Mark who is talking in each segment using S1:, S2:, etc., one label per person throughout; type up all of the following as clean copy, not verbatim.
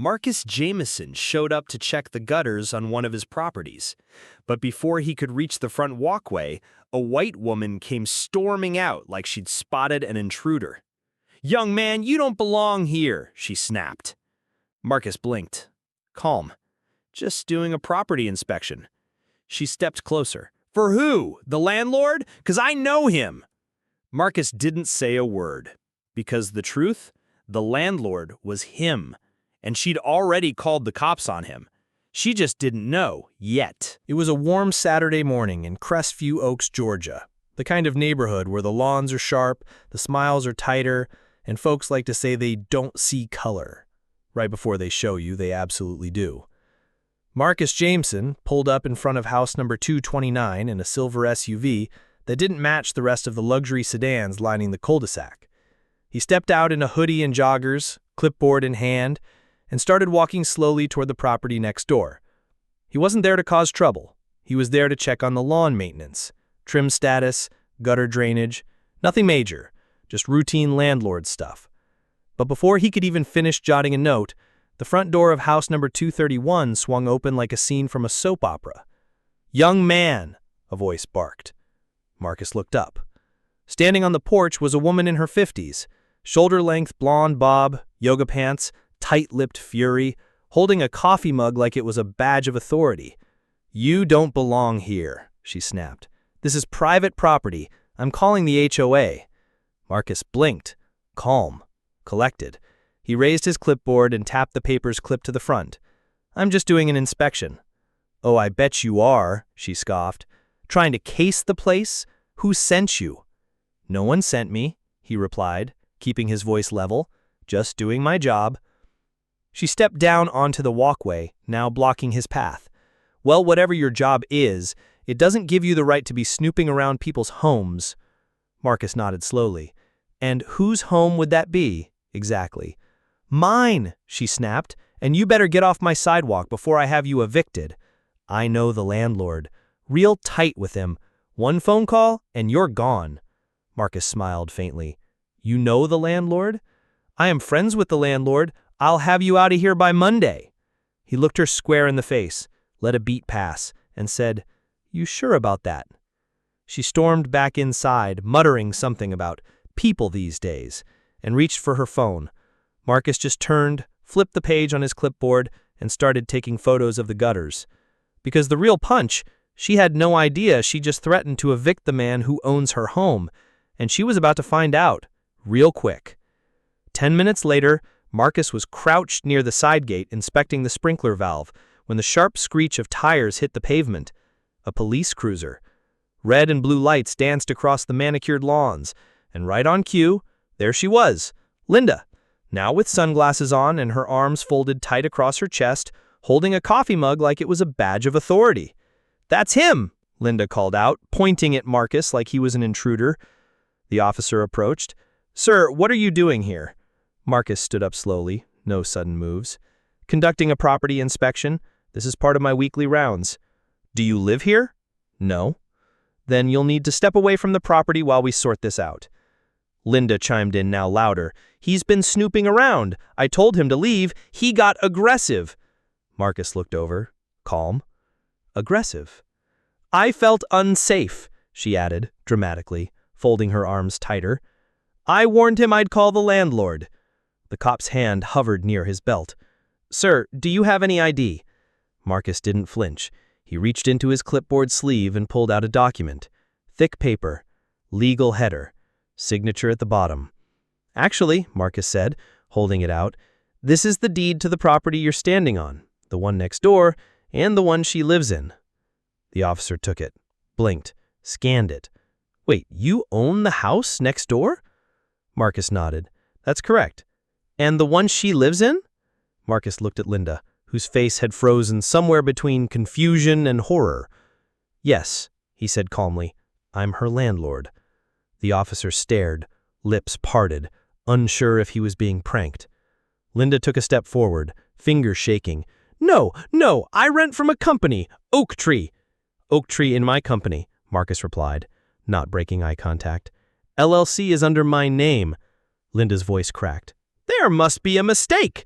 S1: Marcus Jameson showed up to check the gutters on one of his properties. But before he could reach the front walkway, a white woman came storming out like she'd spotted an intruder. "Young man, you don't belong here," she snapped. Marcus blinked. Calm. "Just doing a property inspection." She stepped closer. "For who? The landlord? 'Cause I know him." Marcus didn't say a word. Because the truth, the landlord was him. And she'd already called the cops on him. She just didn't know, yet.
S2: It was a warm Saturday morning in Crestview Oaks, Georgia, the kind of neighborhood where the lawns are sharp, the smiles are tighter, and folks like to say they don't see color. Right before they show you, they absolutely do. Marcus Jameson pulled up in front of house number 229 in a silver SUV that didn't match the rest of the luxury sedans lining the cul-de-sac. He stepped out in a hoodie and joggers, clipboard in hand, and started walking slowly toward the property next door. He wasn't there to cause trouble. He was there to check on the lawn maintenance, trim status, gutter drainage, nothing major, just routine landlord stuff. But before he could even finish jotting a note, the front door of house number 231 swung open like a scene from a soap opera. "Young man," a voice barked. Marcus looked up. Standing on the porch was a woman in her 50s, shoulder-length blonde bob, yoga pants, tight-lipped fury, holding a coffee mug like it was a badge of authority. "You don't belong here," she snapped. "This is private property. I'm calling the HOA." Marcus blinked, calm, collected. He raised his clipboard and tapped the papers clipped to the front. "I'm just doing an inspection." "Oh, I bet you are," she scoffed. "Trying to case the place? Who sent you?" "No one sent me," he replied, keeping his voice level. "Just doing my job." She stepped down onto the walkway, now blocking his path. "Well, whatever your job is, it doesn't give you the right to be snooping around people's homes." Marcus nodded slowly. "And whose home would that be, exactly?" "Mine," she snapped, "and you better get off my sidewalk before I have you evicted." "I know the landlord. Real tight with him. One phone call, and you're gone." Marcus smiled faintly. "You know the landlord?" "I am friends with the landlord. I'll have you out of here by Monday." He looked her square in the face, let a beat pass, and said, "You sure about that?" She stormed back inside, muttering something about people these days, and reached for her phone. Marcus just turned, flipped the page on his clipboard, and started taking photos of the gutters. Because the real punch, she had no idea she just threatened to evict the man who owns her home, and she was about to find out, real quick. 10 minutes later, Marcus was crouched near the side gate inspecting the sprinkler valve when the sharp screech of tires hit the pavement. A police cruiser. Red and blue lights danced across the manicured lawns, and right on cue, there she was, Linda, now with sunglasses on and her arms folded tight across her chest, holding a coffee mug like it was a badge of authority. "That's him," Linda called out, pointing at Marcus like he was an intruder. The officer approached. "Sir, what are you doing here?" Marcus stood up slowly, no sudden moves. "Conducting a property inspection. This is part of my weekly rounds." "Do you live here?" "No." "Then you'll need to step away from the property while we sort this out." Linda chimed in now louder. "He's been snooping around. I told him to leave. He got aggressive." Marcus looked over, calm. "Aggressive?" "I felt unsafe," she added, dramatically, folding her arms tighter. "I warned him I'd call the landlord." The cop's hand hovered near his belt. "Sir, do you have any ID?" Marcus didn't flinch. He reached into his clipboard sleeve and pulled out a document. Thick paper. Legal header. Signature at the bottom. "Actually," Marcus said, holding it out, "this is the deed to the property you're standing on, the one next door, and the one she lives in." The officer took it, blinked, scanned it. "Wait, you own the house next door?" Marcus nodded. "That's correct." "And the one she lives in?" Marcus looked at Linda, whose face had frozen somewhere between confusion and horror. "Yes," he said calmly, "I'm her landlord." The officer stared, lips parted, unsure if he was being pranked. Linda took a step forward, fingers shaking. No, I rent from a company, Oak Tree." "Oak Tree in my company," Marcus replied, not breaking eye contact. "LLC is under my name." Linda's voice cracked. "There must be a mistake."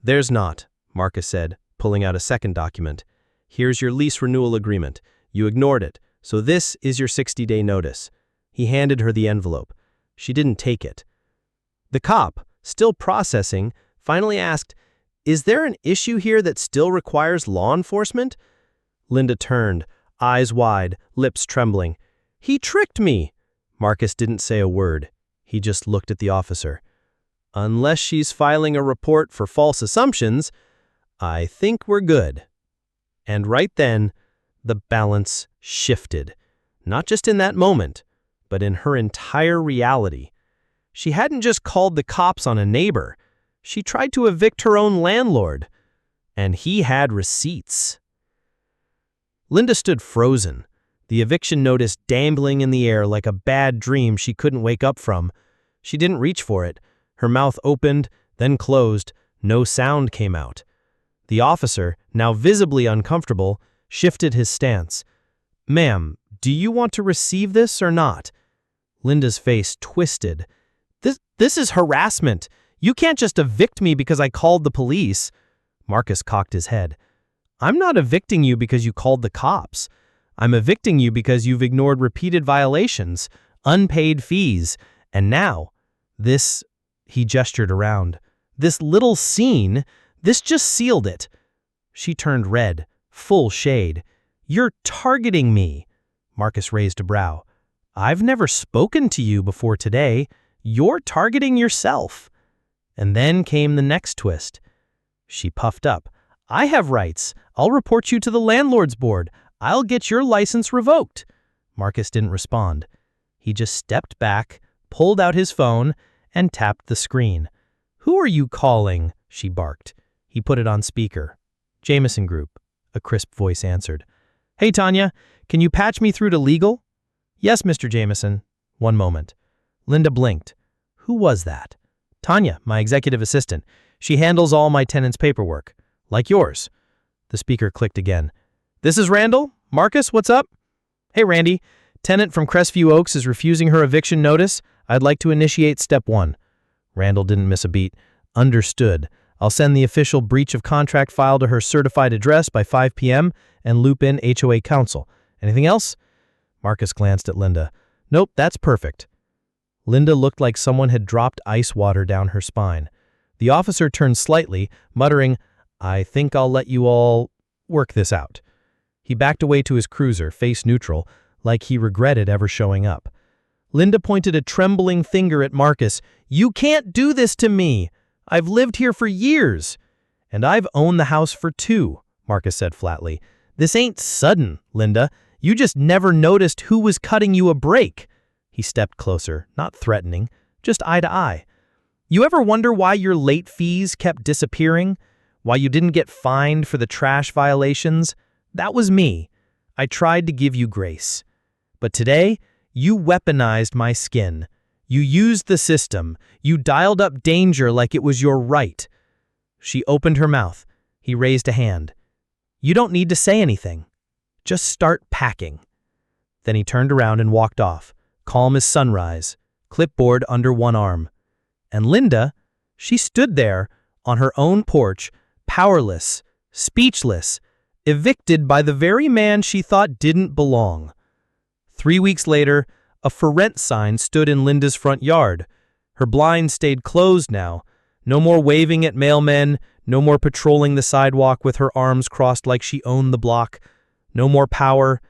S2: "There's not," Marcus said, pulling out a second document. "Here's your lease renewal agreement. You ignored it, so this is your 60-day notice." He handed her the envelope. She didn't take it. The cop, still processing, finally asked, "Is there an issue here that still requires law enforcement?" Linda turned, eyes wide, lips trembling. "He tricked me!" Marcus didn't say a word. He just looked at the officer. "Unless she's filing a report for false assumptions, I think we're good." And right then, the balance shifted. Not just in that moment, but in her entire reality. She hadn't just called the cops on a neighbor. She tried to evict her own landlord. And he had receipts. Linda stood frozen, the eviction notice dangling in the air like a bad dream she couldn't wake up from. She didn't reach for it. Her mouth opened, then closed. No sound came out. The officer, now visibly uncomfortable, shifted his stance. "Ma'am, do you want to receive this or not?" Linda's face twisted. This is harassment. You can't just evict me because I called the police." Marcus cocked his head. "I'm not evicting you because you called the cops. I'm evicting you because you've ignored repeated violations, unpaid fees, and now, this," he gestured around, "this little scene, this just sealed it." She turned red, full shade. "You're targeting me." Marcus raised a brow. "I've never spoken to you before today. You're targeting yourself." And then came the next twist. She puffed up. "I have rights. I'll report you to the landlord's board. I'll get your license revoked." Marcus didn't respond. He just stepped back, pulled out his phone, and tapped the screen. "Who are you calling?" she barked. He put it on speaker. "Jameson Group," a crisp voice answered. "Hey, Tanya, can you patch me through to legal?" "Yes, Mr. Jameson." "One moment." Linda blinked. "Who was that?" "Tanya, my executive assistant. She handles all my tenants' paperwork. Like yours." The speaker clicked again. "This is Randall? Marcus, what's up?" "Hey, Randy. Tenant from Crestview Oaks is refusing her eviction notice. I'd like to initiate step 1. Randall didn't miss a beat. "Understood. I'll send the official breach of contract file to her certified address by 5 p.m. and loop in HOA counsel. Anything else?" Marcus glanced at Linda. "Nope, that's perfect." Linda looked like someone had dropped ice water down her spine. The officer turned slightly, muttering, "I think I'll let you all work this out." He backed away to his cruiser, face neutral, like he regretted ever showing up. Linda pointed a trembling finger at Marcus. "You can't do this to me. I've lived here for years." "And I've owned the house for 2, Marcus said flatly. "This ain't sudden, Linda. You just never noticed who was cutting you a break." He stepped closer, not threatening, just eye to eye. "You ever wonder why your late fees kept disappearing? Why you didn't get fined for the trash violations? That was me. I tried to give you grace. But today, you weaponized my skin. You used the system. You dialed up danger like it was your right." She opened her mouth. He raised a hand. "You don't need to say anything. Just start packing." Then he turned around and walked off, calm as sunrise, clipboard under one arm. And Linda, she stood there on her own porch, powerless, speechless, evicted by the very man she thought didn't belong. 3 weeks later, a for rent sign stood in Linda's front yard. Her blinds stayed closed now. No more waving at mailmen, no more patrolling the sidewalk with her arms crossed like she owned the block. No more power,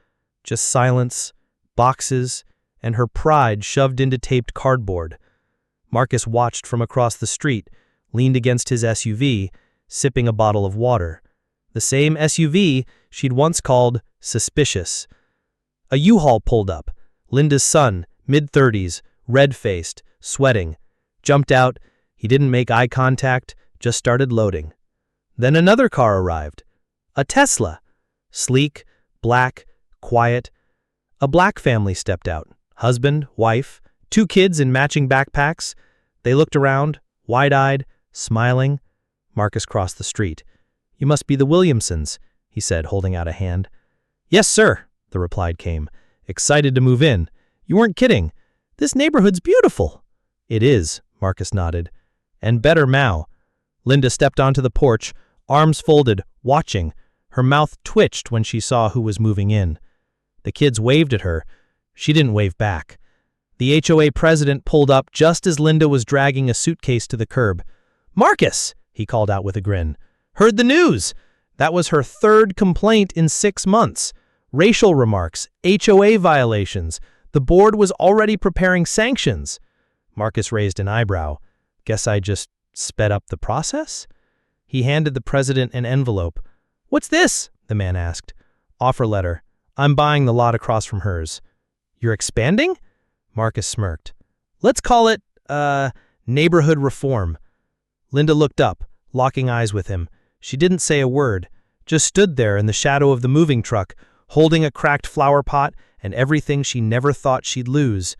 S2: just silence, boxes, and her pride shoved into taped cardboard. Marcus watched from across the street, leaned against his SUV, sipping a bottle of water. The same SUV she'd once called suspicious. A U-Haul pulled up. Linda's son, mid-30s, red-faced, sweating. Jumped out. He didn't make eye contact, just started loading. Then another car arrived. A Tesla. Sleek, black, quiet. A black family stepped out. Husband, wife, 2 kids in matching backpacks. They looked around, wide-eyed, smiling. Marcus crossed the street. "You must be the Williamsons," he said, holding out a hand. "Yes, sir," the reply came. "Excited to move in. You weren't kidding. This neighborhood's beautiful." "It is," Marcus nodded. "And better now." Linda stepped onto the porch, arms folded, watching. Her mouth twitched when she saw who was moving in. The kids waved at her. She didn't wave back. The HOA president pulled up just as Linda was dragging a suitcase to the curb. "Marcus!" he called out with a grin. "Heard the news!" That was her third complaint in 6 months. Racial remarks, HOA violations. The board was already preparing sanctions. Marcus raised an eyebrow. "Guess I just sped up the process?" He handed the president an envelope. "What's this?" the man asked. "Offer letter. I'm buying the lot across from hers." "You're expanding?" Marcus smirked. "Let's call it, neighborhood reform." Linda looked up, locking eyes with him. She didn't say a word, just stood there in the shadow of the moving truck, holding a cracked flower pot and everything she never thought she'd lose.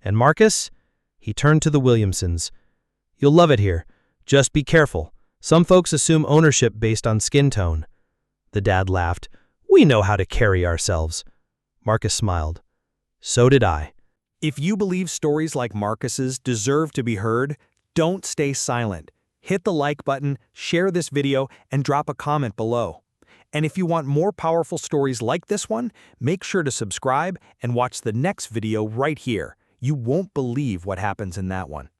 S2: "And Marcus?" He turned to the Williamsons. "You'll love it here. Just be careful. Some folks assume ownership based on skin tone." The dad laughed. "We know how to carry ourselves." Marcus smiled. "So did I."
S1: If you believe stories like Marcus's deserve to be heard, don't stay silent. Hit the like button, share this video, and drop a comment below. And if you want more powerful stories like this one, make sure to subscribe and watch the next video right here. You won't believe what happens in that one.